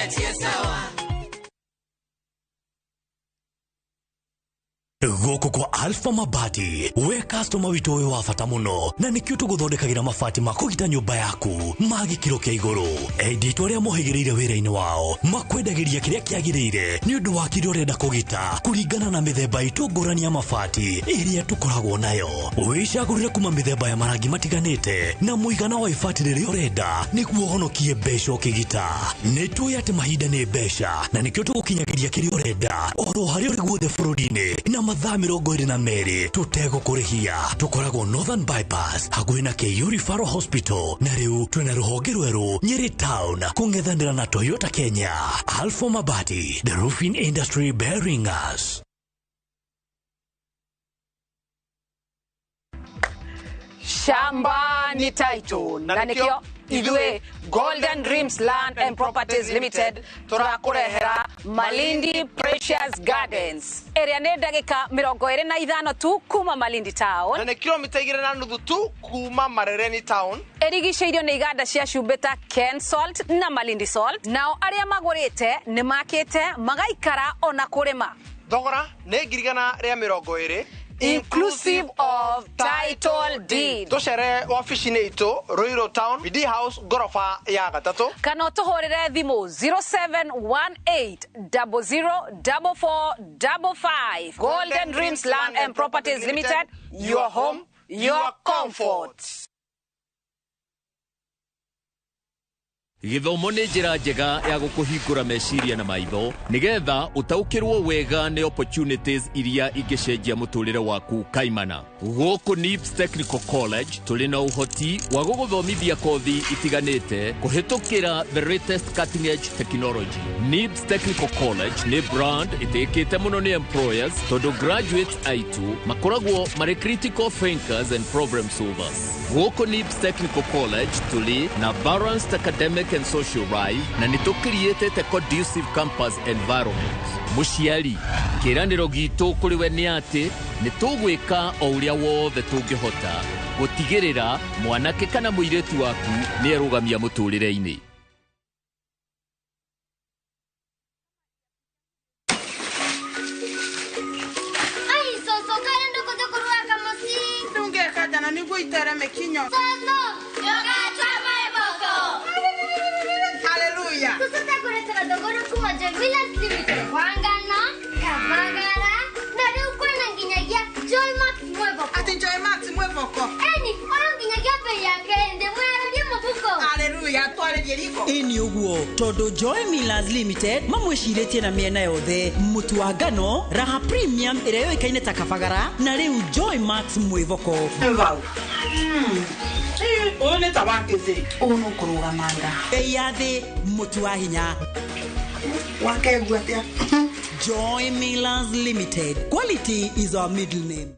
Goko kwa Alpha Mabati we customer witu we wa bata muno na nikio tuguthondekagira mabati makugita nyumba yaku magi kiro kia iguru editwa ria muhigireire wira-ini wao makwendagiria kiria kiagirire ni undu wa kiria urenda kugita kuringana na mithemba itu ngurani ya mabati iria tukoragwo nayo wicagurire kuma mithemba ya marangi matiganite na muigana wa ibati riria urenda niguo honokie mbeca ukigita nitui ati mahinda ni mbeca na nikio tugukinyagiria kiria urenda oro haria uri guothe bururi-ini na mathaa 22 tutego kurihia tukoragwo Northern Bypass hakuhi na KU Referral Hospital na riu twina ruhonge rweru Nyeri Town kungethanira na Toyota Kenya. Alpha Mabati, the roofing industry bearing us. Shamba ni title na nikio idwe Golden Dreams Land and Properties Limited turakurehera Malindi Precious Gardens area ne ndagika 25 tu kuma Malindi Town na ne kilomita 2.5 tu kuma Marereni Town erigiceirio ni iganda cia Cumbita Ken Salt na Malindi Salt nao aria magurite ni makite magaikara ona kurima thogora ne ngirigana ria 20 inclusive of title deed. Tuchere office-ini itu Ruiru Town, BD House, gorofa ya gatatu. Kana tuhorere thimu 0718004455. Golden Dreams Land and Properties Limited, your home, your comfort. Githomo nĩ njĩra njega ya gũkũhingũra meciria na maitho nigetha utaukirwo wega nĩ opportunities iria ingĩcenjia mũtũrĩre waku kaimana. Gũkũ NIBS Technical College tũrĩ na ũhoti wa gũgũthomithia kothi itiganĩte kũhĩtũkĩra the latest cutting edge technology. NIBS Technical College nĩ brand ĩtĩkĩte mũno nĩ employers tondũ graduates aitu makoragwo marĩ critical thinkers and problem solvers. Gũkũ NIBS Technical College tũrĩ na balanced academic and social life na nito created a conducive campus environment. Muciari kiraniro gitu kuri we ni ati nitugwika o uria wothe tungihota gutigirira mwanake kana muiretu waku ni arugamia muturire-ini. Ai soso kale ndoko kurua kama si ndungeka jana niguo itere mekinyo soso yoga chama eboko. Hallelujah. Sasa takuletera dogoro kuma Jamila Limited. Wangana, Kabagara, na leo kuna nginyagia Joy Max Mweboko. Ati Joy Max Mweboko. Eni, oyo nginyagia pe yake ende mwera di mabuko. Hallelujah, twale diriko. Eni uguo, todo Joy Millers Limited, mamweciretie na miena yothe, mutu wa ngano, raha premium ĩrĩa yoĩkaine ta Kabagara, na rĩu Joy Max Mweboko. Wow. One tabakeze ono kurugamanga eyathi mutu wa hinya wakegwa tia Joy Millers Limited, quality is our middle name.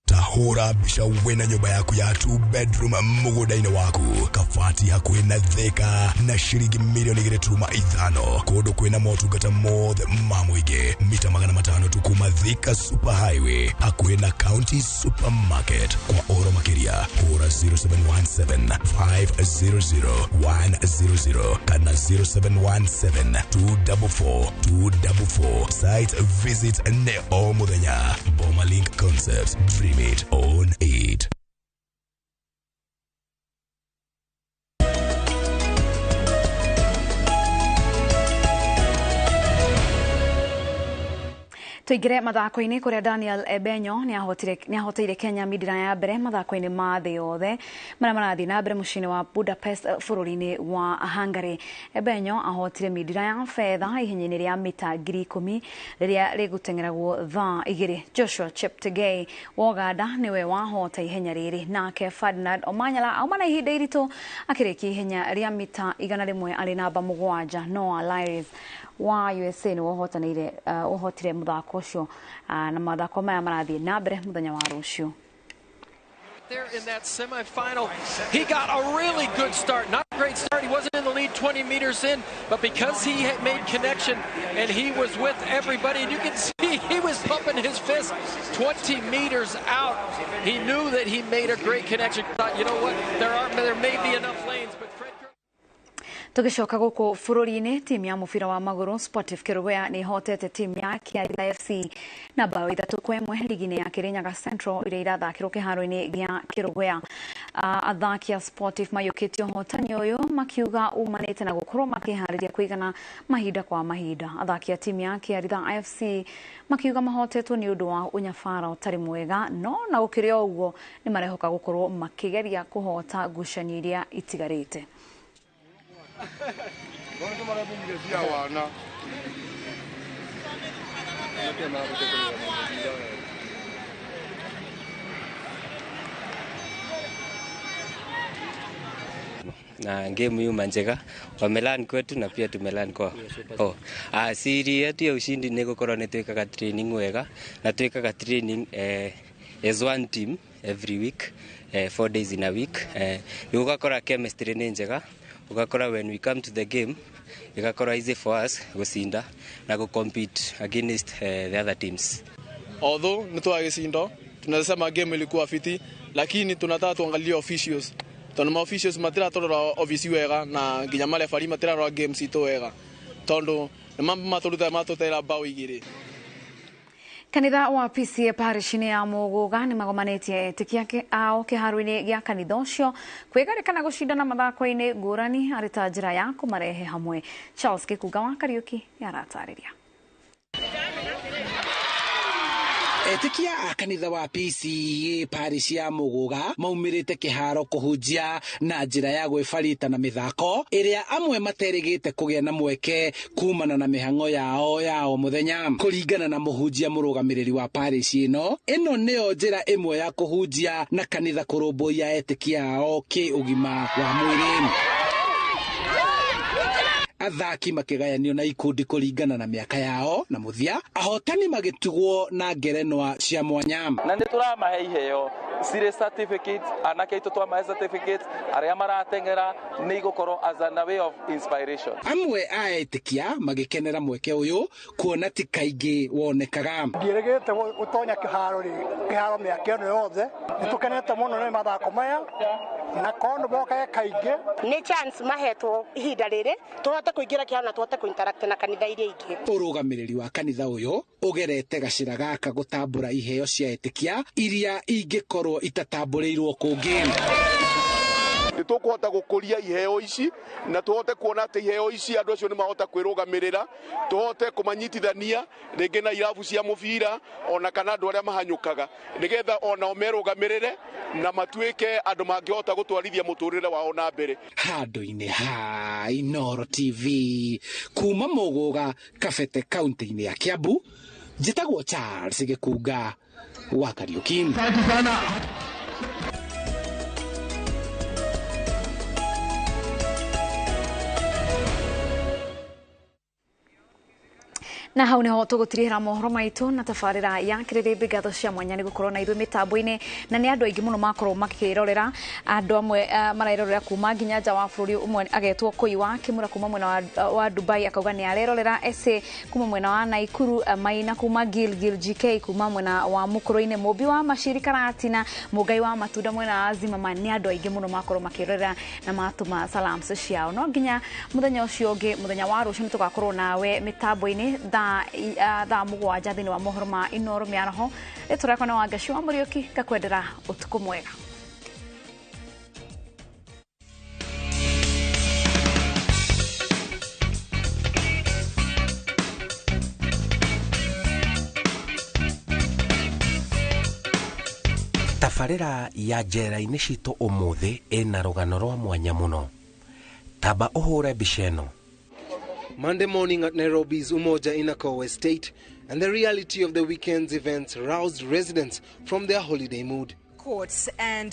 Tahura bisha wena nyumba yaku ya 2-bedroom mugudaini waku kafati hakuhi na theka na shiringi milioni 5 kodo kwina motungata mothe mamwige mita 500 tu kuma Thika Super Highway hakuhi na County Supermarket kwa oro makiria hura 0717-500-100 kana 0717-244-244 site visit ne o muthenya Boma Link Concepts, dream it, own it. Tuigire mathako-ini kuria Daniel Ebenyo ni ahoteire Kenya midira ya mbere mathako-ini ma thĩ yothe maria marathi na mbere mucini wa Budapest bũrũri-inĩ wa Hungary. Ebenyo ahotire midira ya fedha ihenya-inĩ rĩa mita 10,000 rĩrĩa rĩgũteng'eragwo thaa 2. Joshua Cheptegei wa Uganda niwe wahota ihenya rĩrĩ, nake Ferdinand Omanyala aumana ihinda iritũ akĩrĩkia ihenya rĩa mita 100 arĩ namba 7. Noah Lyles wa USA ni wohotire muthako ucio na mathako maya marathie na mbere muthenya wa rucio. there in that semifinal. He got a really good start. Not a great start. He wasn't in the lead 20 meters in, but because he had made connection and he was with everybody, and you can see he was pumping his fist 20 meters out. He knew that he made a great connection. Thought, you know what, there may be enough lanes, but Fred... Tugicoka guku bururi-ini timu ya mubira wa maguru Sportive Kirugwea ni hotete timu ya Kiarida FC na bao 3-1 ligi-ini ya Kirinyaga Central iria irathakirwo kiharo-ini gia Kirugwea. Athaki a Sportive mayukitio hotani uyu makiuga umanite na gukorwo makihariria kuigana mahinda kwa mahinda. Athaki a timu ya Kiarida FC makiuga mahotetwo ni undu wa unyabara utari mwega, no na gukiri uguo ni marehoka gukorwo makigeria kuhota ngucanio iria itigarite. Na game hiyo njega wamelan kwetu na pia tumelan kwa siri yetu ya ushindi ni gukorwo ni twikaga training wega na twikaga training as one team every week 4 days in a week ugakora chemistry ni njega ugakora when we come to the game igakora easy for us gucinda na go compete against the other teams. Although nitwagicinda tunasema game ilikuwa fiti, lakini tunataka tuangalie officials. Tuna officials matira torora ofisi wega na nginya male fari matira ro games ito wega. Tondo mambo maturuta matutera bao igiri. Kanitha wa PCA parish-ini ya Muguga ni magomanetie tikia ao kiharo-ini gia kanitha ucio kwigarikana gucindana mathako-ini ngurani ari ta njira ya kumarehe hamwe. Charles Kikuga wa Kariuki yaratariria. Etikia a kanitha wa PCA parish ya Muguga maumirite kiharo kuhunjia na njira ya gwifarita na mithako iria amwe materigite kugia na mweke kumana na mihango yao muthenya. Kuringana na muhunjia murugamiriri wa parish ino niyo njira imwe ya kuhunjia na kanitha kurumbuia etikia ao ki ugima wa mwiri. Athaki makigayanio na ikundi kuringana na miaka yao na muthia ahotani magitugwo na ngerenwa cia mwanya. Na nituramahe iheo sire certificate anake itu twamahe certificate aria maratengera ni igukorwo as a way of inspiration. Amwe aetikia magikenera mweke uyu kuona ti kaingi wonekaga. Ngirigite utonya kiharo miaka ino yothe nitukenete muno ni mathako maya na kondo boka kaingi ni chance mahetwo ihinda riri tuhote kuingira kiharo na tuhote kuinteract na kanitha iria ingi. Urugamiriri wa kanitha uyu ugerete gacira gaka gutambura iheo cia etikia iria ingikorwo itatamburirwo kungi. Tukuhota gukuria iheo ici na tuhote kuona ati iheo ici andu acio ni mahota kwirugamirira, tuhote kumanyitithania ringi na irabu cia mubira ona kana andu aria mahanyukaga nigetha ona omerugamirire na matuike andu mangihota gutwarithia muturire wao na mbere. Handu-ini ha Inooro TV kuma Muguga Kabete kaunti-ini ya Kiambu, njitagwo Charles Gikuga wa Kariuki. Asante sana. Na hau niho tugutirihira mohoro maitu na tabarira ya kiriribi gatho cia mwanya ni gukorwo na ithui mitambo-ini na ni andu aingi muno makorwo makirorera. Andu amwe marairorera kuma nginya nja wa bururi, umwe agetwo Koi wa Kimura kuma mwena wa Dubai akauga ni arerorera, Ese kuma mwena wa Naikuru, Maina kuma Gilgil, GK kuma mwena wa Mukuru-ini, Mubi wa Mashirika Ratina, Mugai wa Matunda mwena wa Zimama. Ni andu aingi muno makorwo makirorera na matuma salams ciao. No nginya muthenya ucio ungi, muthenya wa rucio ni tugakorwo nawe mitambo-ini thaa mugwanja thini wa mohoro ma Inooro miaraho. Turakwa na Wangaci wa Muriuki ngakwendera utuku mwega. Tabarira ya njera-ini citu umuthi ina rugano rwa mwanya muno. Taba uhure mbica ino. Monday morning at Nairobi's Umoja Inooro Estate, and the reality of the weekend's events roused residents from their holiday mood. Courts and